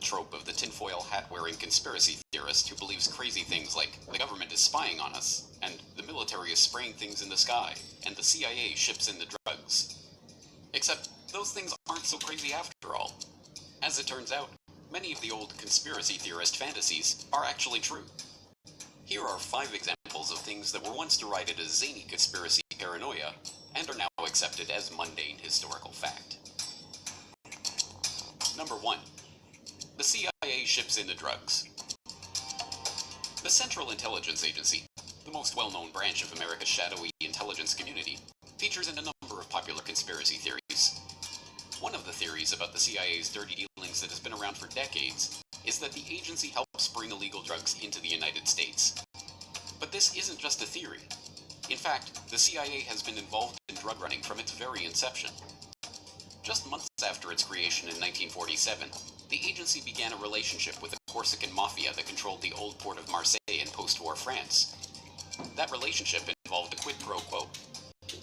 trope of the tinfoil hat-wearing conspiracy theorist who believes crazy things like the government is spying on us, and the military is spraying things in the sky, and the CIA ships in the drugs. Except, those things aren't so crazy after all. As it turns out, many of the old conspiracy theorist fantasies are actually true. Here are 5 examples of things that were once derided as zany conspiracy paranoia, and are now accepted as mundane historical fact. Number 1. The CIA ships in the drugs. The Central Intelligence Agency, the most well-known branch of America's shadowy intelligence community, features in a number of popular conspiracy theories. One of the theories about the CIA's dirty dealings that has been around for decades is that the agency helps bring illegal drugs into the United States. But this isn't just a theory. In fact, the CIA has been involved in drug running from its very inception. Just months after its creation in 1947, the agency began a relationship with the Corsican mafia that controlled the old port of Marseille in post-war France. That relationship involved a quid pro quo.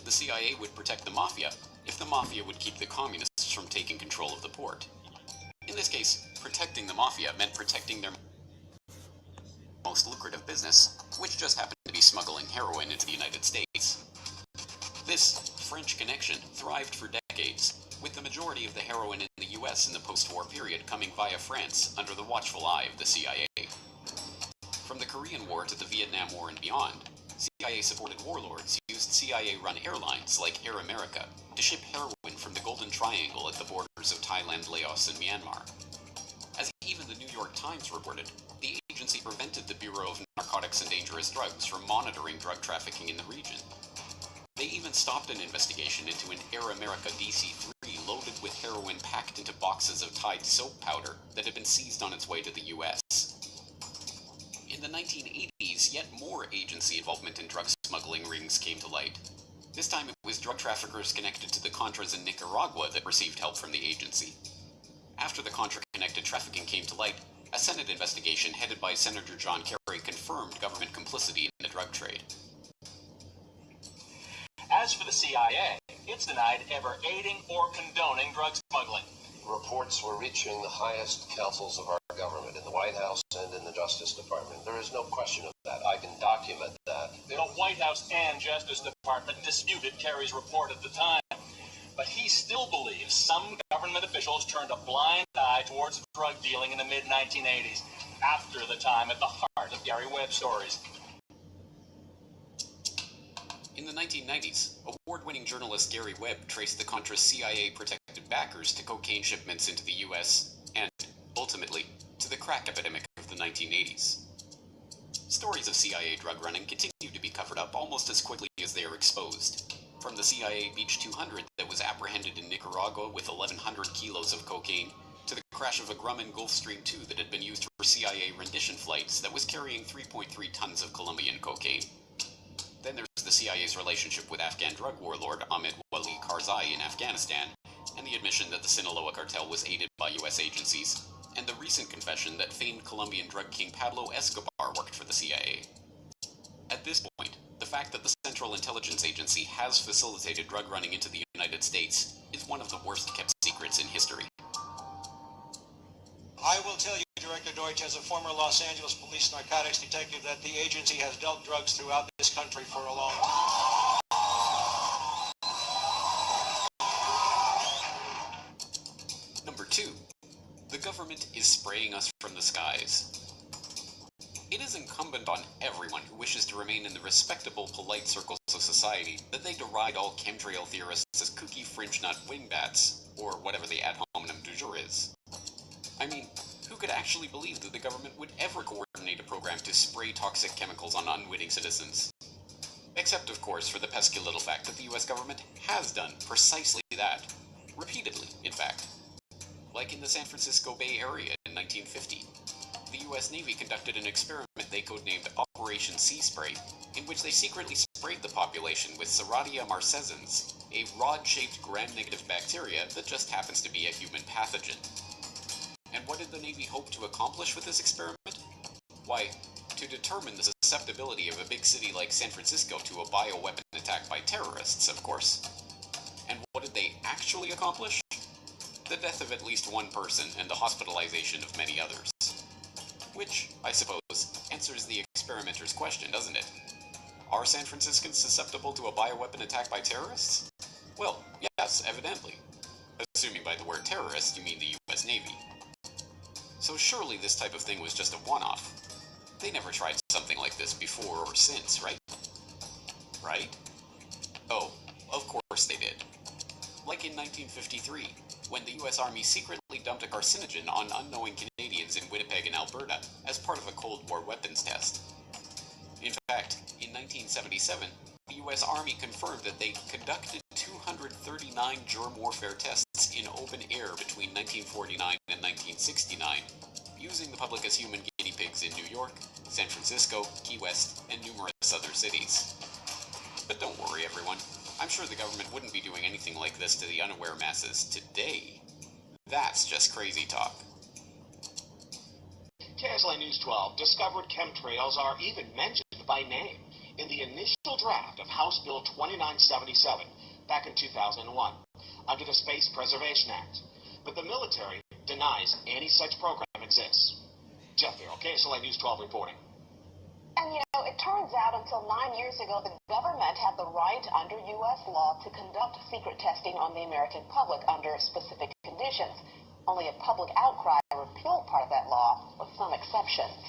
The CIA would protect the mafia if the mafia would keep the communists from taking control of the port. In this case, protecting the mafia meant protecting their most lucrative business, which just happened to be smuggling heroin into the United States. This French connection thrived for decades, with the majority of the heroin in the US in the post-war period coming via France under the watchful eye of the CIA. From the Korean War to the Vietnam War and beyond, CIA-supported warlords used CIA-run airlines like Air America to ship heroin from the Golden Triangle at the borders of Thailand, Laos, and Myanmar. As even the New York Times reported, the agency prevented the Bureau of Narcotics and Dangerous Drugs from monitoring drug trafficking in the region. They even stopped an investigation into an Air America DC-3 loaded with heroin packed into boxes of Tide soap powder that had been seized on its way to the US. In the 1980s, yet more agency involvement in drug smuggling rings came to light. This time it was drug traffickers connected to the Contras in Nicaragua that received help from the agency. After the Contra-connected trafficking came to light, a Senate investigation headed by Senator John Kerry confirmed government complicity in the drug trade. As for the CIA, it's denied ever aiding or condoning drug smuggling. Reports were reaching the highest councils of our government, in the White House and in the Justice Department. There is no question of that. I can document that. The White House and Justice Department disputed Kerry's report at the time, but he still believes some government officials turned a blind eye towards drug dealing in the mid-1980s, after the time at the heart of Gary Webb stories. In the 1990s, award-winning journalist Gary Webb traced the Contra's CIA-protected backers to cocaine shipments into the US, and, ultimately, to the crack epidemic of the 1980s. Stories of CIA drug running continue to be covered up almost as quickly as they are exposed. From the CIA Beach 200 that was apprehended in Nicaragua with 1,100 kilos of cocaine, to the crash of a Grumman Gulfstream 2 that had been used for CIA rendition flights that was carrying 3.3 tons of Colombian cocaine. Then there's the CIA's relationship with Afghan drug warlord Ahmed Wali Karzai in Afghanistan, and the admission that the Sinaloa cartel was aided by US agencies, and the recent confession that famed Colombian drug king Pablo Escobar worked for the CIA. At this point, the fact that the Central Intelligence Agency has facilitated drug running into the United States is one of the worst-kept secrets in history. I will tell you, Director Deutsch, as a former Los Angeles police narcotics detective, that the agency has dealt drugs throughout this country for a long time. Number 2. The government is spraying us from the skies. It is incumbent on everyone who wishes to remain in the respectable, polite circles of society that they deride all chemtrail theorists as kooky fringe-nut wingbats, or whatever the ad hominem du jour is. I mean, who could actually believe that the government would ever coordinate a program to spray toxic chemicals on unwitting citizens? Except, of course, for the pesky little fact that the US government has done precisely that. Repeatedly, in fact. Like in the San Francisco Bay Area in 1950. The US Navy conducted an experiment they codenamed Operation Sea Spray, in which they secretly sprayed the population with Serratia marcescens, a rod-shaped gram-negative bacteria that just happens to be a human pathogen. And what did the Navy hope to accomplish with this experiment? Why, to determine the susceptibility of a big city like San Francisco to a bioweapon attack by terrorists, of course. And what did they actually accomplish? the death of at least one person and the hospitalization of many others. Which, I suppose, answers the experimenter's question, doesn't it? Are San Franciscans susceptible to a bioweapon attack by terrorists? Well, yes, evidently. Assuming by the word terrorist you mean the US Navy. So surely this type of thing was just a one-off. They never tried something like this before or since, right? Right? Oh, of course they did. Like in 1953, when the US Army secretly dumped a carcinogen on unknowing Canadians in Winnipeg and Alberta as part of a Cold War weapons test. In fact, in 1977, the US Army confirmed that they conducted 239 germ warfare tests in open air between 1949 and 1969, using the public as human guinea pigs in New York, San Francisco, Key West, and numerous other cities. But don't worry, everyone. I'm sure the government wouldn't be doing anything like this to the unaware masses today. That's just crazy talk. KSLA News 12 discovered chemtrails are even mentioned by name in the initial draft of House Bill 2977 back in 2001 under the Space Preservation Act. But the military denies any such program exists. Jeff Farrell, KSLA News 12 reporting. And it turns out until 9 years ago, the government had the right under U.S. law to conduct secret testing on the American public under specific conditions. Only a public outcry repealed part of that law with some exceptions.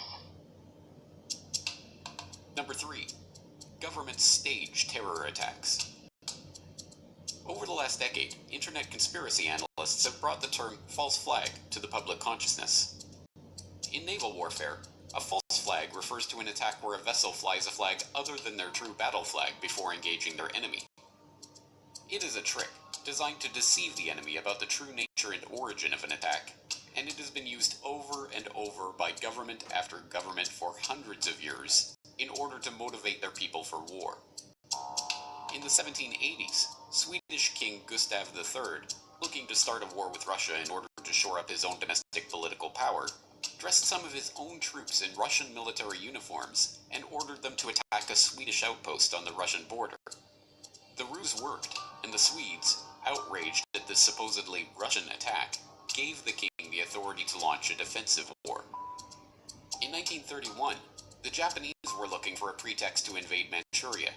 Number 3. Governments stage terror attacks. Over the last decade, internet conspiracy analysts have brought the term false flag to the public consciousness. In naval warfare, a false flag refers to an attack where a vessel flies a flag other than their true battle flag before engaging their enemy. It is a trick designed to deceive the enemy about the true nature and origin of an attack, and it has been used over and over by government after government for hundreds of years in order to motivate their people for war. In the 1780s, Swedish King Gustav III, looking to start a war with Russia in order to shore up his own domestic political power, dressed some of his own troops in Russian military uniforms and ordered them to attack a Swedish outpost on the Russian border. The ruse worked, and the Swedes, outraged at this supposedly Russian attack, gave the king the authority to launch a defensive war. In 1931, the Japanese were looking for a pretext to invade Manchuria.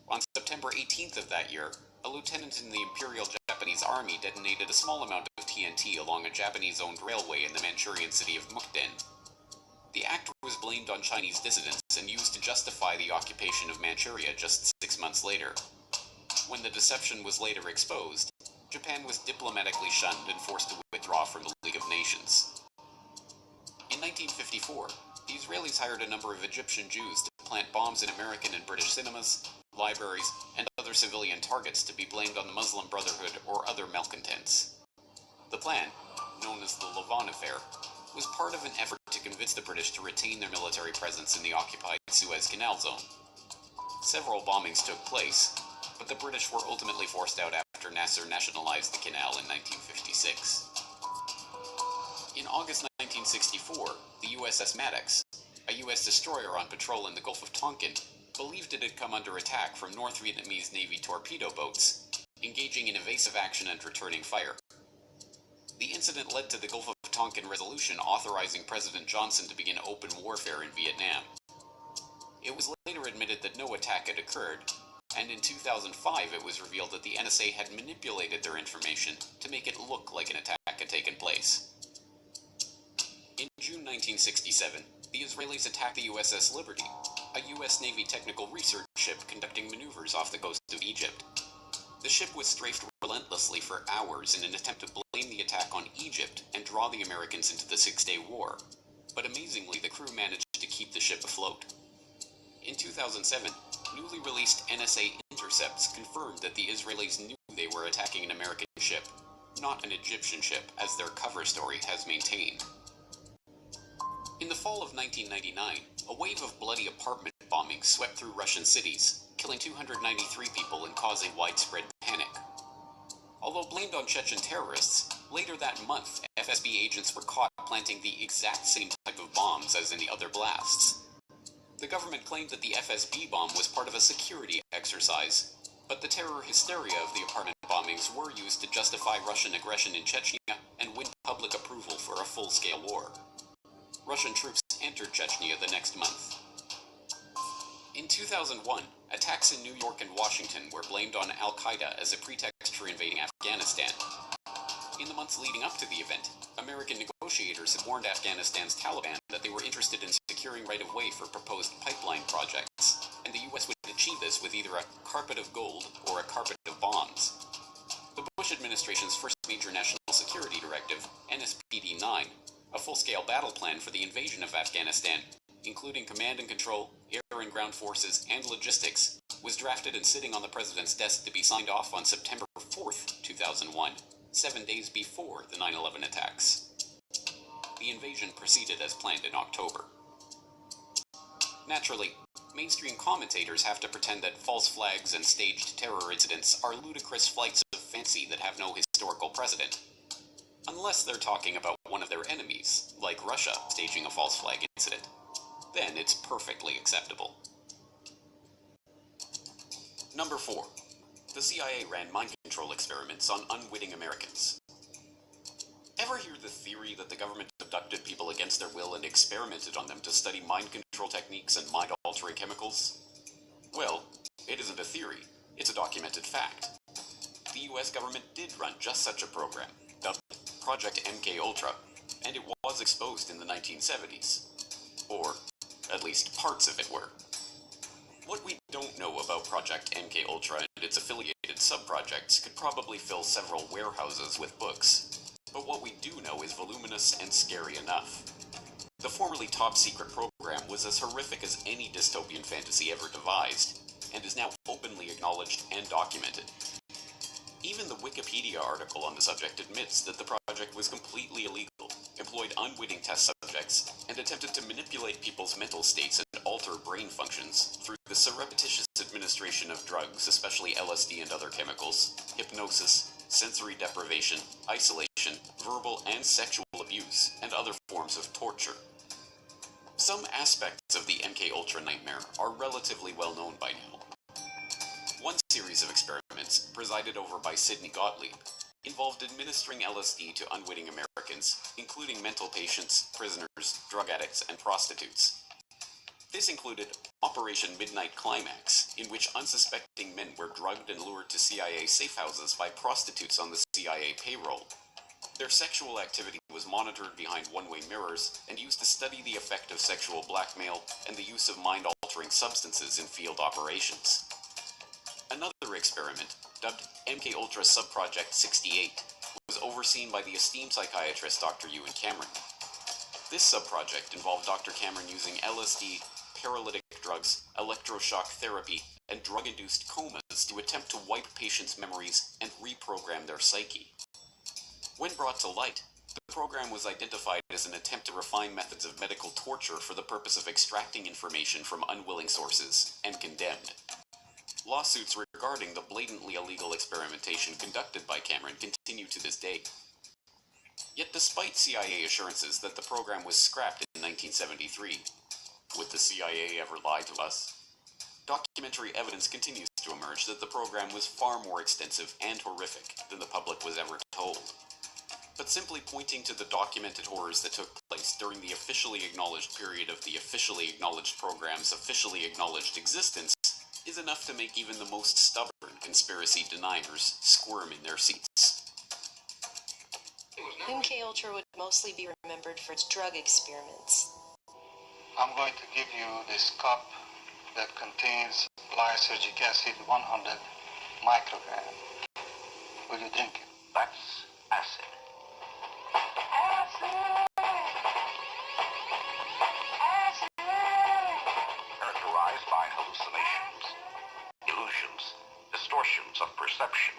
On September 18th of that year, a lieutenant in the Imperial Japanese Army detonated a small amount of TNT along a Japanese-owned railway in the Manchurian city of Mukden. The act was blamed on Chinese dissidents and used to justify the occupation of Manchuria just 6 months later. When the deception was later exposed, Japan was diplomatically shunned and forced to withdraw from the League of Nations. In 1954, the Israelis hired a number of Egyptian Jews to plant bombs in American and British cinemas, libraries, and other civilian targets to be blamed on the Muslim Brotherhood or other malcontents. The plan, known as the Lavon Affair, was part of an effort to convince the British to retain their military presence in the occupied Suez Canal zone. Several bombings took place, but the British were ultimately forced out after Nasser nationalized the canal in 1956. In August 1964, the USS Maddox, a U.S. destroyer on patrol in the Gulf of Tonkin, believed it had come under attack from North Vietnamese Navy torpedo boats, engaging in evasive action and returning fire. The incident led to the Gulf of Tonkin resolution authorizing President Johnson to begin open warfare in Vietnam. It was later admitted that no attack had occurred, and in 2005 it was revealed that the NSA had manipulated their information to make it look like an attack had taken place. In June 1967, the Israelis attacked the USS Liberty, a U.S. Navy technical research ship conducting maneuvers off the coast of Egypt. The ship was strafed relentlessly for hours in an attempt to blame the attack on Egypt and draw the Americans into the Six-Day War, but amazingly the crew managed to keep the ship afloat. In 2007, newly released NSA intercepts confirmed that the Israelis knew they were attacking an American ship, not an Egyptian ship, as their cover story has maintained. In the fall of 1999, a wave of bloody apartment bombings swept through Russian cities, killing 293 people and causing widespread panic. Although blamed on Chechen terrorists, later that month, FSB agents were caught planting the exact same type of bombs as in the other blasts. The government claimed that the FSB bomb was part of a security exercise, but the terror hysteria of the apartment bombings were used to justify Russian aggression in Chechnya and win public approval for a full-scale war. Russian troops entered Chechnya the next month. In 2001, attacks in New York and Washington were blamed on Al-Qaeda as a pretext for invading Afghanistan. In the months leading up to the event, American negotiators had warned Afghanistan's Taliban that they were interested in securing right-of-way for proposed pipeline projects, and the U.S. would achieve this with either a carpet of gold or a carpet of bombs. The Bush administration's first major national security directive, NSPD-9, a full-scale battle plan for the invasion of Afghanistan, including command and control, air and ground forces, and logistics, was drafted and sitting on the president's desk to be signed off on September 4th, 2001, 7 days before the 9/11 attacks. The invasion proceeded as planned in October. Naturally, mainstream commentators have to pretend that false flags and staged terror incidents are ludicrous flights of fancy that have no historical precedent. Unless they're talking about one of their enemies, like Russia staging a false flag incident. Then it's perfectly acceptable. Number 4. The CIA ran mind control experiments on unwitting Americans. Ever hear the theory that the government abducted people against their will and experimented on them to study mind control techniques and mind-altering chemicals? Well, it isn't a theory, it's a documented fact. The US government did run just such a program, dubbed Project MKUltra, and it was exposed in the 1970s. Or, at least parts of it were. What we don't know about Project MKUltra and its affiliated sub-projects could probably fill several warehouses with books, but what we do know is voluminous and scary enough. The formerly top-secret program was as horrific as any dystopian fantasy ever devised, and is now openly acknowledged and documented. Even the Wikipedia article on the subject admits that the project was completely illegal, employed unwitting test subjects, and attempted to manipulate people's mental states and alter brain functions through the surreptitious administration of drugs, especially LSD and other chemicals, hypnosis, sensory deprivation, isolation, verbal and sexual abuse, and other forms of torture. Some aspects of the MKUltra nightmare are relatively well known by now. One series of experiments, presided over by Sidney Gottlieb, involved administering LSD to unwitting Americans, including mental patients, prisoners, drug addicts, and prostitutes. This included Operation Midnight Climax, in which unsuspecting men were drugged and lured to CIA safe houses by prostitutes on the CIA payroll. Their sexual activity was monitored behind one-way mirrors and used to study the effect of sexual blackmail and the use of mind-altering substances in field operations. Another experiment, dubbed MKUltra Subproject 68, was overseen by the esteemed psychiatrist Dr. Ewan Cameron. This subproject involved Dr. Cameron using LSD, paralytic drugs, electroshock therapy, and drug-induced comas to attempt to wipe patients' memories and reprogram their psyche. When brought to light, the program was identified as an attempt to refine methods of medical torture for the purpose of extracting information from unwilling sources, and condemned. Lawsuits regarding the blatantly illegal experimentation conducted by Cameron continue to this day. Yet despite CIA assurances that the program was scrapped in 1973, would the CIA ever lie to us? Documentary evidence continues to emerge that the program was far more extensive and horrific than the public was ever told. But simply pointing to the documented horrors that took place during the officially acknowledged period of the officially acknowledged program's officially acknowledged existence is enough to make even the most stubborn conspiracy deniers squirm in their seats. MKUltra would mostly be remembered for its drug experiments. I'm going to give you this cup that contains lysergic acid 100 microgram. Will you drink it? That's acid. Characterized by hallucinations, illusions, distortions of perception,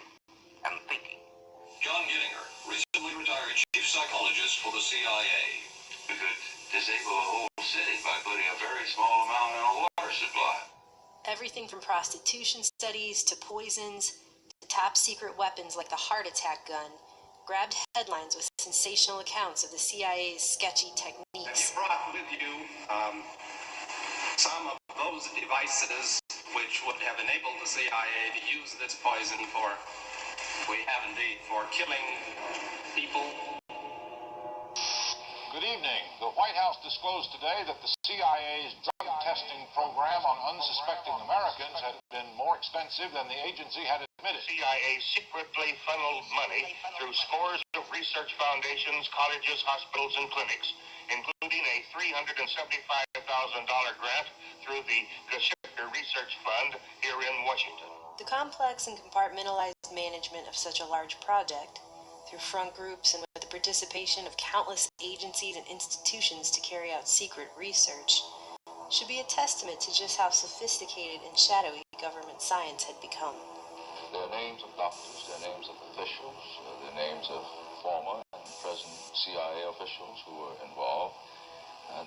and thinking. John Gittinger, recently retired chief psychologist for the CIA. We could disable a whole city by putting a very small amount in a water supply. Everything from prostitution studies to poisons to top secret weapons like the heart attack gun grabbed headlines with sensational accounts of the CIA's sketchy techniques. You brought with you some of those devices which would have enabled the CIA to use this poison for We have indeed, for killing people. Good evening. The White House disclosed today that the CIA's drug testing program on unsuspecting Americans had been more expensive than the agency had admitted. CIA secretly funneled money through scores of research foundations, colleges, hospitals, and clinics, including a $375,000 grant through the Geschicter Research Fund here in Washington. The complex and compartmentalized management of such a large project, through front groups and with the participation of countless agencies and institutions to carry out secret research, should be a testament to just how sophisticated and shadowy government science had become. Their names of doctors, their names of officials, their names of former and present CIA officials who were involved,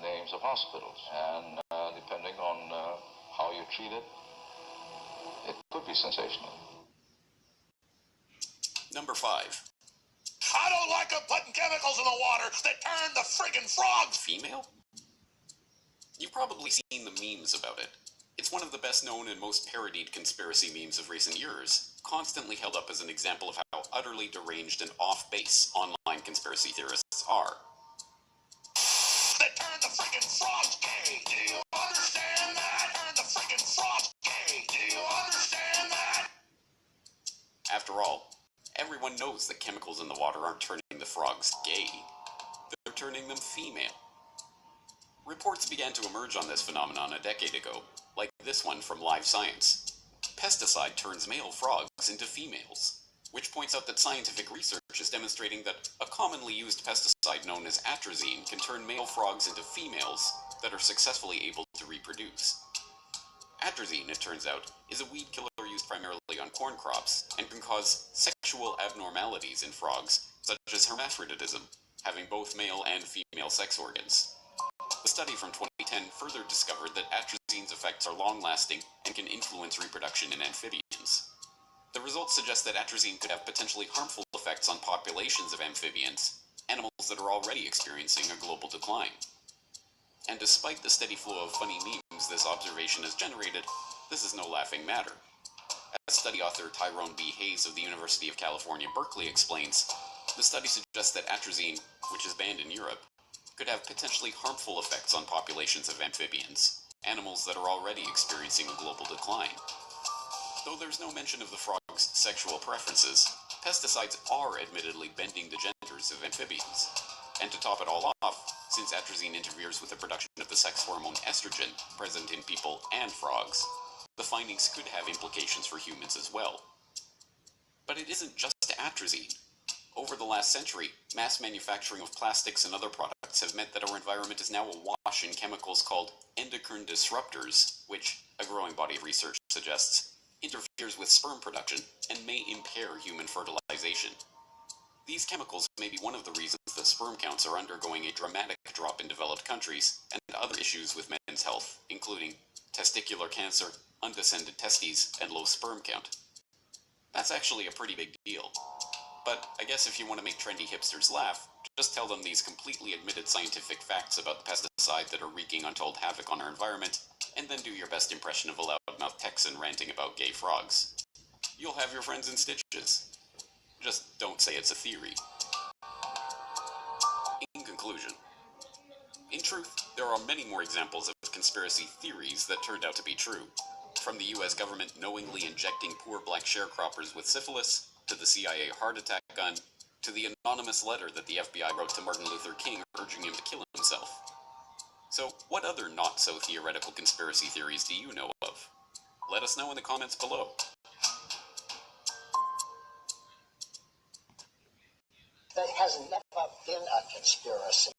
names of hospitals, and depending on how you treat it, it could be sensational. Number 5. I don't like them putting chemicals in the water that turn the friggin' frogs Female? You've probably seen the memes about it. It's one of the best known and most parodied conspiracy memes of recent years, constantly held up as an example of how utterly deranged and off-base online conspiracy theorists are. That turn the friggin' frogs gay. Do you understand that? Turn the friggin' frogs gay. Do you understand that? After all, everyone knows that chemicals in the water aren't turning the frogs gay. They're turning them female. Reports began to emerge on this phenomenon a decade ago, like this one from Live Science. Pesticide turns male frogs into females, which points out that scientific research is demonstrating that a commonly used pesticide known as atrazine can turn male frogs into females that are successfully able to reproduce. Atrazine, it turns out, is a weed killer used primarily on corn crops and can cause sexual abnormalities in frogs, such as hermaphroditism, having both male and female sex organs. A study from 2010 further discovered that atrazine's effects are long-lasting and can influence reproduction in amphibians. The results suggest that atrazine could have potentially harmful effects on populations of amphibians, animals that are already experiencing a global decline. And despite the steady flow of funny memes this observation has generated, this is no laughing matter. As study author Tyrone B. Hayes of the University of California, Berkeley explains, the study suggests that atrazine, which is banned in Europe, could have potentially harmful effects on populations of amphibians, animals that are already experiencing a global decline. Though there's no mention of the frog's sexual preferences, pesticides are admittedly bending the genders of amphibians. And to top it all off, since atrazine interferes with the production of the sex hormone estrogen present in people and frogs, the findings could have implications for humans as well. But it isn't just atrazine. Over the last century, mass manufacturing of plastics and other products have meant that our environment is now awash in chemicals called endocrine disruptors, which, a growing body of research suggests, interferes with sperm production and may impair human fertilization. These chemicals may be one of the reasons that sperm counts are undergoing a dramatic drop in developed countries and other issues with men's health, including testicular cancer, undescended testes, and low sperm count. That's actually a pretty big deal. But I guess if you want to make trendy hipsters laugh, just tell them these completely admitted scientific facts about the pesticides that are wreaking untold havoc on our environment, and then do your best impression of a loudmouth Texan ranting about gay frogs. You'll have your friends in stitches. Just don't say it's a theory. In conclusion, in truth, there are many more examples of conspiracy theories that turned out to be true. From the US government knowingly injecting poor black sharecroppers with syphilis, to the CIA heart attack gun, to the anonymous letter that the FBI wrote to Martin Luther King urging him to kill himself. So, what other not-so-theoretical conspiracy theories do you know of? Let us know in the comments below. There has never been a conspiracy.